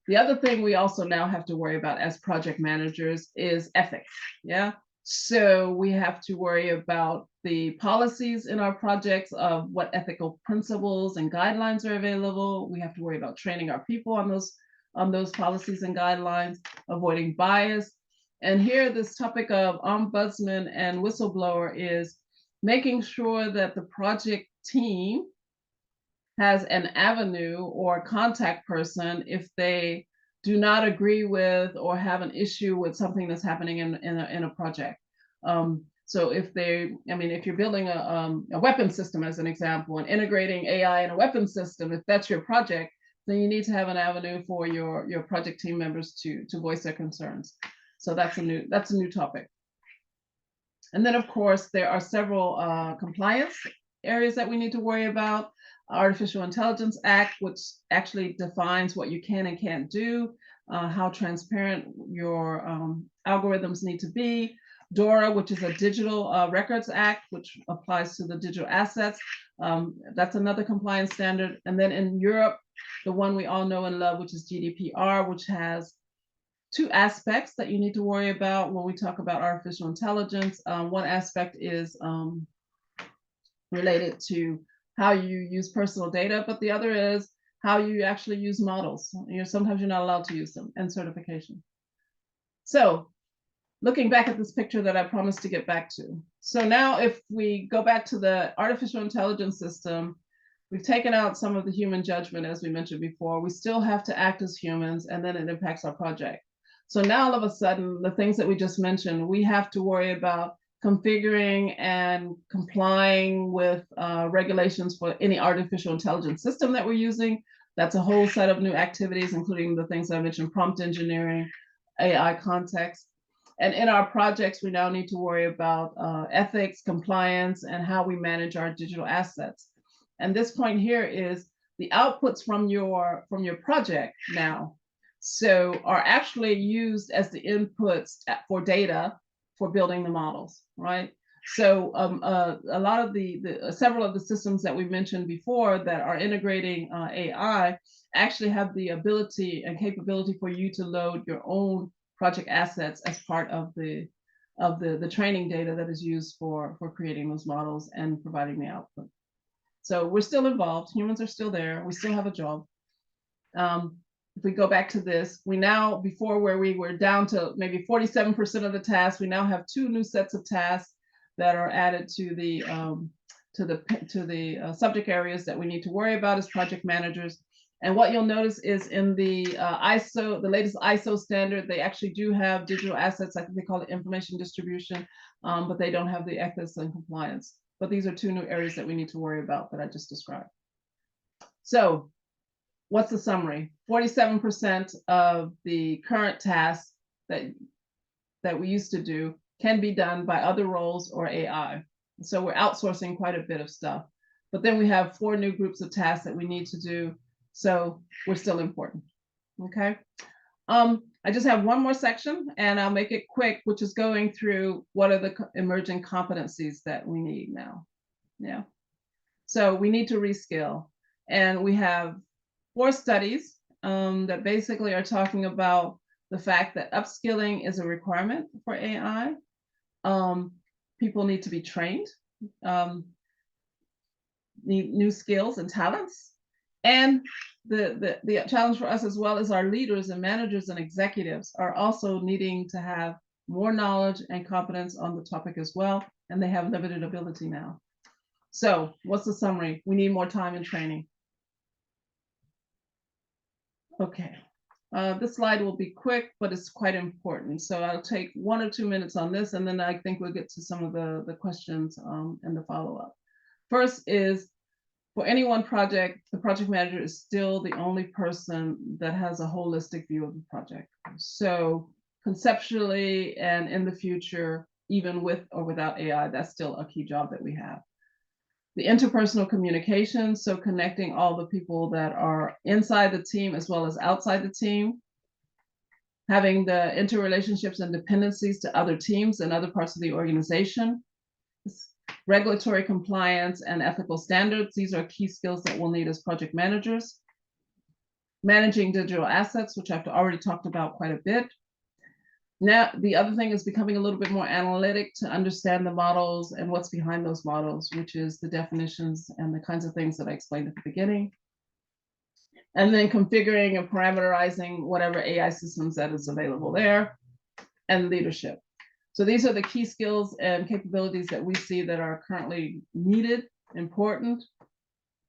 The other thing we also now have to worry about as project managers is ethics. Yeah. So we have to worry about the policies in our projects of what ethical principles and guidelines are available. We have to worry about training our people on those policies and guidelines, avoiding bias. And here, this topic of ombudsman and whistleblower is making sure that the project team has an avenue or contact person if they do not agree with or have an issue with something that's happening in a project. So if you're building a weapon system, as an example, and integrating AI in a weapon system, if that's your project, then you need to have an avenue for your project team members to voice their concerns. So that's a new topic. And then, of course, there are several compliance areas that we need to worry about. Artificial Intelligence Act, which actually defines what you can and can't do, how transparent your algorithms need to be. DORA, which is a Digital Records Act, which applies to the digital assets. That's another compliance standard. And then in Europe, the one we all know and love, which is GDPR, which has two aspects that you need to worry about when we talk about artificial intelligence. One aspect is related to how you use personal data, but the other is how you actually use models. Sometimes you're not allowed to use them, and certification. So looking back at this picture that I promised to get back to. So now if we go back to the artificial intelligence system, We've taken out some of the human judgment, as we mentioned before. We still have to act as humans, and then it impacts our project. So now all of a sudden, the things that we just mentioned, we have to worry about configuring and complying with regulations for any artificial intelligence system that we're using. That's a whole set of new activities, including the things I mentioned, prompt engineering, AI context. And in our projects, we now need to worry about ethics, compliance, and how we manage our digital assets. And this point here is the outputs from your project now so are actually used as the inputs for data for building the models, right? So a lot of several of the systems that we mentioned before that are integrating AI actually have the ability and capability for you to load your own project assets as part of the training data that is used for creating those models and providing the output. So we're still involved. Humans are still there. We still have a job. If we go back to this, we now, before where we were down to maybe 47% of the tasks, we now have 2 new sets of tasks that are added to the subject areas that we need to worry about as project managers. And what you'll notice is in the the latest ISO standard, they actually do have digital assets. I think they call it information distribution, but they don't have the ethics and compliance. But these are 2 new areas that we need to worry about that I just described. So what's the summary? 47% of the current tasks that we used to do can be done by other roles or AI. So we're outsourcing quite a bit of stuff. But then we have 4 new groups of tasks that we need to do. So we're still important. Okay. I just have one more section and I'll make it quick, which is going through what are the emerging competencies that we need now. Yeah. So we need to reskill. And we have 4 studies that basically are talking about the fact that upskilling is a requirement for AI. People need to be trained, need new skills and talents. And the challenge for us as well as our leaders and managers and executives are also needing to have more knowledge and competence on the topic as well. And they have limited ability now. So what's the summary? We need more time and training. Okay, this slide will be quick, but it's quite important. So I'll take 1 or 2 minutes on this, and then I think we'll get to some of the questions and the follow-up. First is, for any one project, the project manager is still the only person that has a holistic view of the project. So conceptually and in the future, even with or without AI, that's still a key job that we have. The interpersonal communication, so connecting all the people that are inside the team as well as outside the team, having the interrelationships and dependencies to other teams and other parts of the organization, regulatory compliance and ethical standards. These are key skills that we'll need as project managers. Managing digital assets, which I've already talked about quite a bit. Now, the other thing is becoming a little bit more analytic to understand the models and what's behind those models, which is the definitions and the kinds of things that I explained at the beginning. And then configuring and parameterizing whatever AI systems that is available there, and leadership. So these are the key skills and capabilities that we see that are currently needed, important,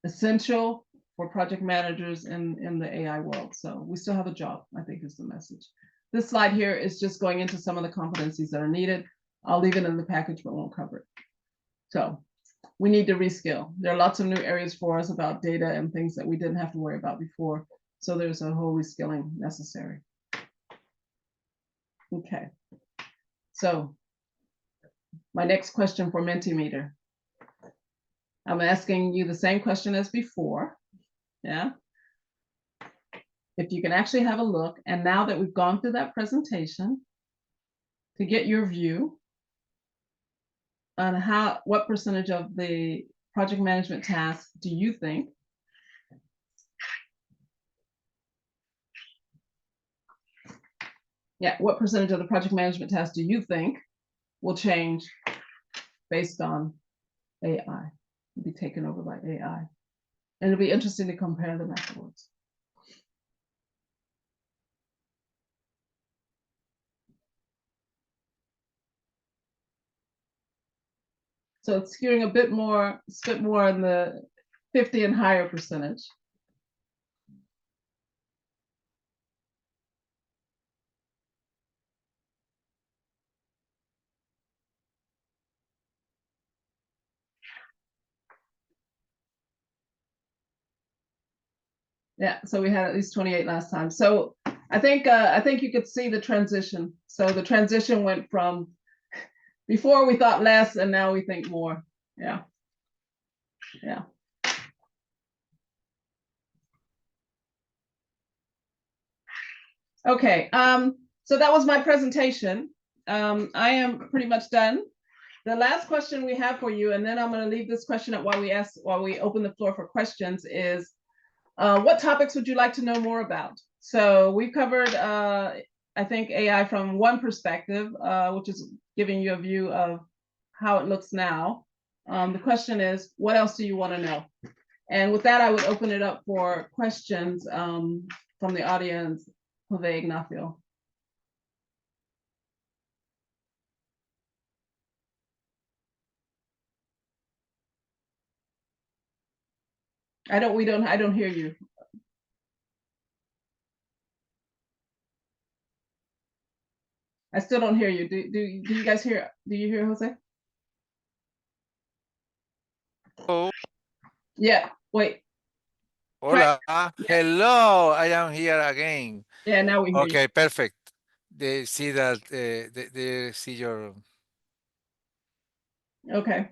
essential for project managers in the AI world. So we still have a job, I think is the message. This slide here is just going into some of the competencies that are needed. I'll leave it in the package, but won't cover it. So we need to reskill. There are lots of new areas for us about data and things that we didn't have to worry about before. So there's a whole reskilling necessary. Okay. So my next question for Mentimeter. I'm asking you the same question as before. Yeah. If you can actually have a look, and now that we've gone through that presentation, to get your view on what percentage of the project management tasks do you think what percentage of the project management tasks do you think will change based on AI, be taken over by AI? And it'll be interesting to compare them afterwards. So it's skewing a bit more in the 50 and higher percentage. Yeah, so we had at least 28 last time. So I think you could see the transition. So the transition went from before we thought less and now we think more. Yeah. Yeah. Okay, so that was my presentation. I am pretty much done. The last question we have for you, and then I'm going to leave this question up while we open the floor for questions, is what topics would you like to know more about? So we covered, I think, AI from one perspective, which is giving you a view of how it looks now. The question is, what else do you want to know? And with that, I would open it up for questions from the audience. Jose Ignacio. I don't hear you. I still don't hear you. Do you guys hear? Do you hear Jose? Oh, Yeah. Wait. hola. Hello, I am here again. Yeah. Now we hear Okay, perfect. They see that they see your. you. Okay.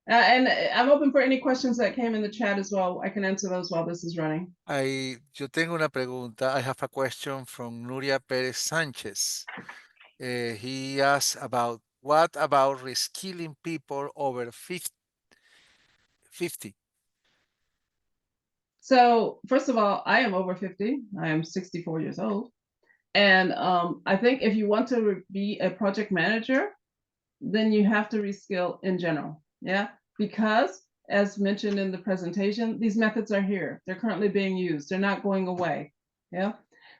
And I'm open for any questions that came in the chat as well. I can answer those while this is running. Yo tengo una pregunta. I have a question from Nuria Perez Sanchez. He asks about what about reskilling people over 50? So first of all, I am over 50. I am 64 years old. And I think if you want to be a project manager, then you have to reskill in general. Yeah. Because as mentioned in the presentation, these methods are here. They're currently being used. They're not going away. Yeah.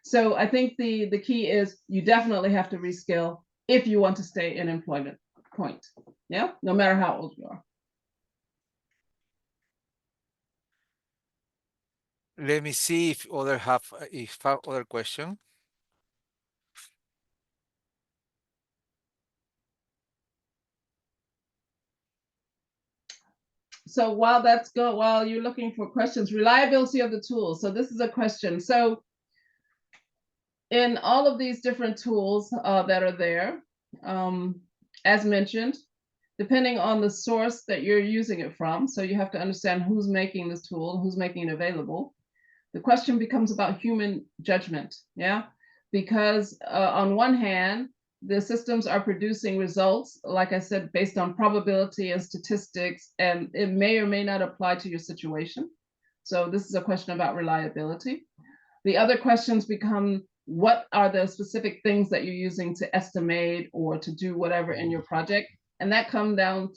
So I think the key is you definitely have to reskill if you want to stay in employment point. Yeah. No matter how old you are. Let me see if other other question. So while you're looking for questions, reliability of the tools. So this is a question. So in all of these different tools that are there, as mentioned, depending on the source that you're using it from, so you have to understand who's making this tool, who's making it available. The question becomes about human judgment, yeah? Because on one hand, the systems are producing results, like I said, based on probability and statistics, and it may or may not apply to your situation. So this is a question about reliability. The other questions become, what are the specific things that you're using to estimate or to do whatever in your project? And that comes down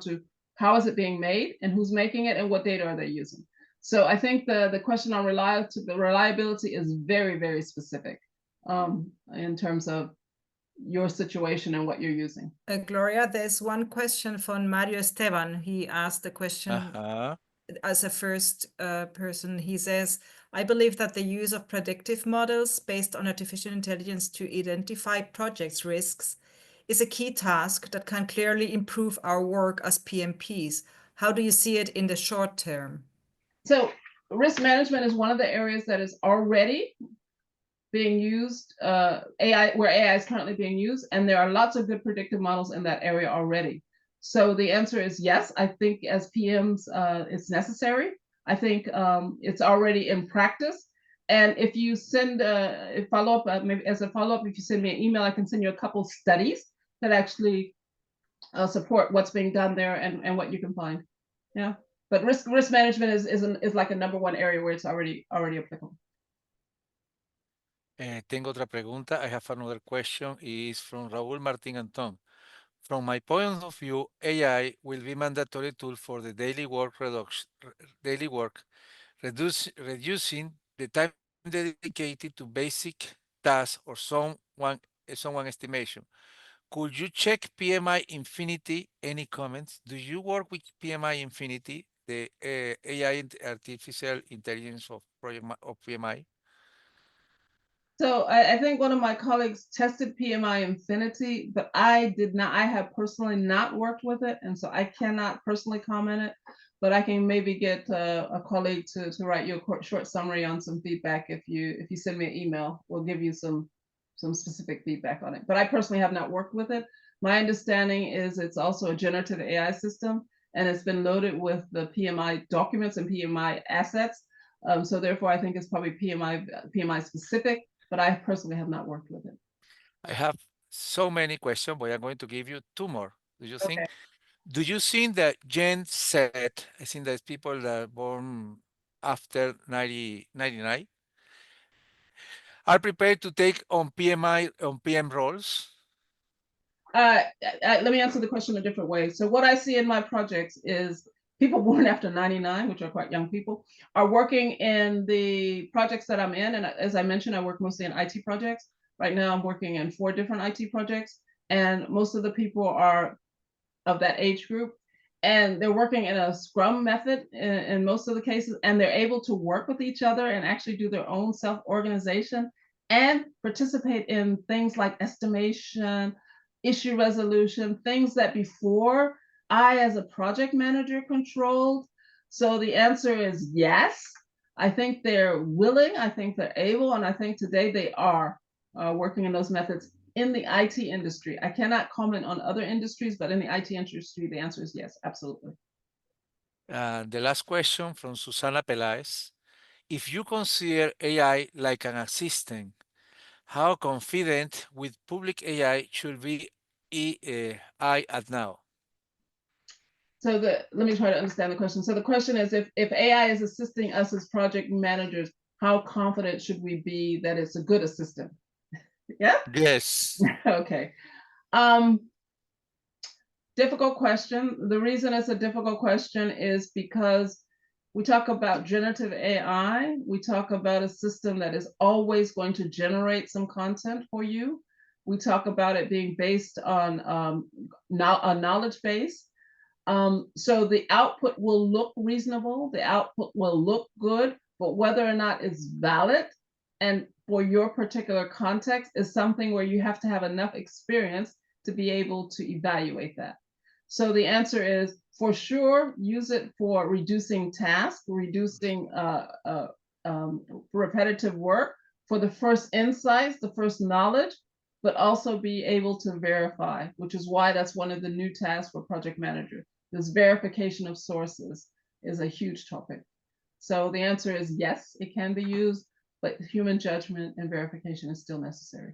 to how is it being made and who's making it and what data are they using? So I think the question on reliability is very, very specific in terms of your situation and what you're using. Gloria, there's one question from Mario Esteban. He asked the question as a first person. He says, I believe that the use of predictive models based on artificial intelligence to identify projects risks is a key task that can clearly improve our work as PMPs. How do you see it in the short term? So risk management is one of the areas that is already being used, where AI is currently being used, and there are lots of good predictive models in that area already. So the answer is yes. I think as PMs, it's necessary. I think it's already in practice. And if you send a follow-up, maybe as a follow-up, if you send me an email, I can send you a couple studies that actually support what's being done there and what you can find. Yeah. But risk management is like a #1 area where it's already applicable. Tengo otra pregunta. I have another question. Is from Raúl Martín Antón. From my point of view, AI will be mandatory tool for the daily work reducing the time dedicated to basic tasks or someone estimation. Could you check PMI Infinity? Any comments? Do you work with PMI Infinity? the AI, artificial intelligence of of PMI? So I think one of my colleagues tested PMI Infinity, but I did not, I have personally not worked with it. And so I cannot personally comment it, but I can maybe get a colleague to write you a short summary on some feedback. If you send me an email, we'll give you some specific feedback on it. But I personally have not worked with it. My understanding is it's also a generative AI system, and it's been loaded with the PMI documents and PMI assets. So therefore, I think it's probably PMI specific, but I personally have not worked with it. I have so many questions, but I'm going to give you two more. Okay. Do you think that Gen Z, I think there's people that are born after 1999, are prepared to take on PMI, on PM roles? Let me answer the question a different way. So what I see in my projects is people born after 99, which are quite young people, are working in the projects that I'm in. And as I mentioned, I work mostly in IT projects. Right now, I'm working in 4 different IT projects, and most of the people are of that age group. And they're working in a Scrum method in most of the cases, and they're able to work with each other and actually do their own self-organization and participate in things like estimation, issue resolution, things that before I, as a project manager, controlled. So the answer is yes. I think they're willing, I think they're able, and I think today they are working in those methods in the IT industry. I cannot comment on other industries, but in the IT industry, the answer is yes, absolutely. The last question from Susana Pelaez. If you consider AI like an assistant, how confident with public AI should be I at now? So let me try to understand the question. So the question is, if AI is assisting us as project managers, how confident should we be that it's a good assistant? Yeah. Yes. Okay. Difficult question. The reason it's a difficult question is because we talk about generative AI. We talk about a system that is always going to generate some content for you. We talk about it being based on a knowledge base. So the output will look reasonable, the output will look good, but whether or not it's valid and for your particular context is something where you have to have enough experience to be able to evaluate that. So the answer is, for sure, use it for reducing tasks, reducing repetitive work, for the first insights, the first knowledge, but also be able to verify, which is why that's one of the new tasks for project managers. This verification of sources is a huge topic. So the answer is yes, it can be used, but human judgment and verification is still necessary.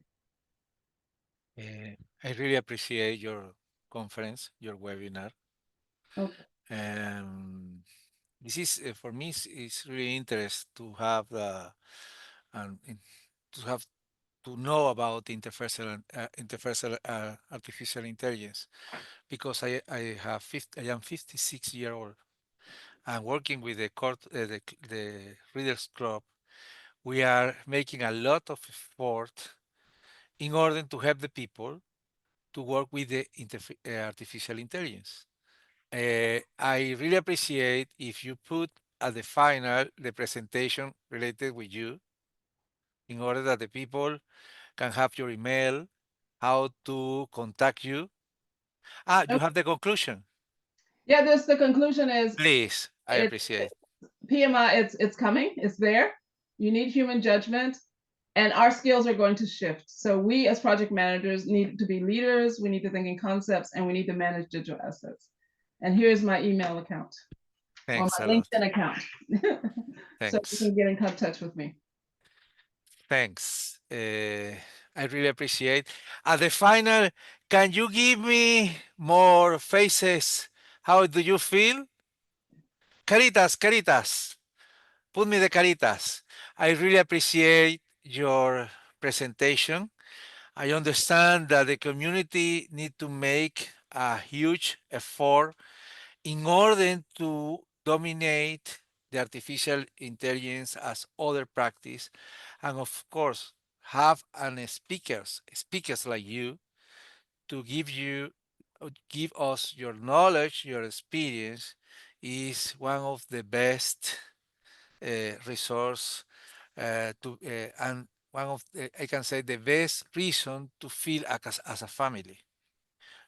I really appreciate your conference, your webinar. Okay. This is for me. It's really interesting to have the and to have to know about artificial intelligence, because I have 50, I am 56-year-old. I'm working with the the Readers Club. We are making a lot of effort in order to help the people to work with the artificial intelligence. I really appreciate if you put at the final the presentation related with you, in order that the people can have your email, how to contact you. You have the conclusion. Yeah, the conclusion is, Please, I it's appreciate. PMI, it's coming, it's there. You need human judgment, and our skills are going to shift. So we as project managers need to be leaders, we need to think in concepts, and we need to manage digital assets. And here's my email account, or Thanks my a lot. LinkedIn account. So you Thanks. can get in touch with me. Thanks. I really appreciate. At the final, can you give me more faces? How do you feel? Caritas, caritas. Put me the caritas. I really appreciate your presentation. I understand that the community need to make a huge effort in order to dominate the artificial intelligence as other practice, and of course have an speakers like you to give us your knowledge, your experience is one of the best resource and one of I can say the best reason to feel as a family.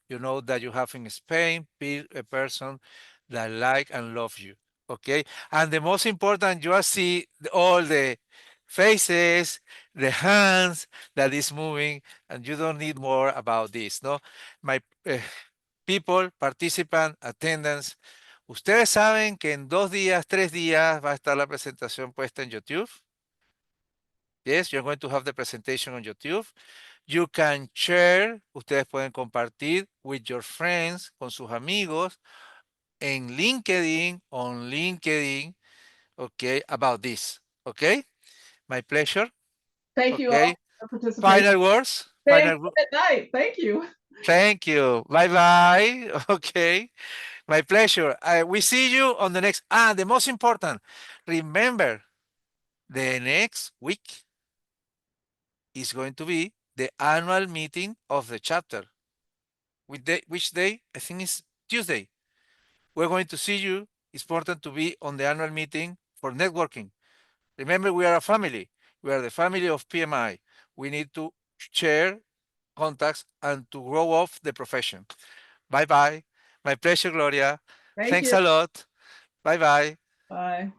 You know that you have in Spain a person that like and love you. Okay, and the most important, you see all the faces, the hands that is moving, and you don't need more about this. No, my people, participant, attendance. Ustedes saben que en 2 días, 3 días va a estar la presentación puesta en YouTube. Yes, you're going to have the presentation on YouTube. You can share, ustedes pueden compartir with your friends, con sus amigos, en LinkedIn, on LinkedIn, okay, about this, okay? My pleasure, Thank you all okay? for participating. Final words? Stay Final, at night. Thank you. thank you, bye-bye, okay? My pleasure. We see you on the next, the most important, remember, the next week is going to be the annual meeting of the chapter. Which day? I think it's Tuesday. We're going to see you. It's important to be on the annual meeting for networking. Remember, we are a family. We are the family of PMI. We need to share contacts and to grow off the profession. Bye-bye. My pleasure, Gloria. Thank Thanks you. a lot. Bye-bye. Bye.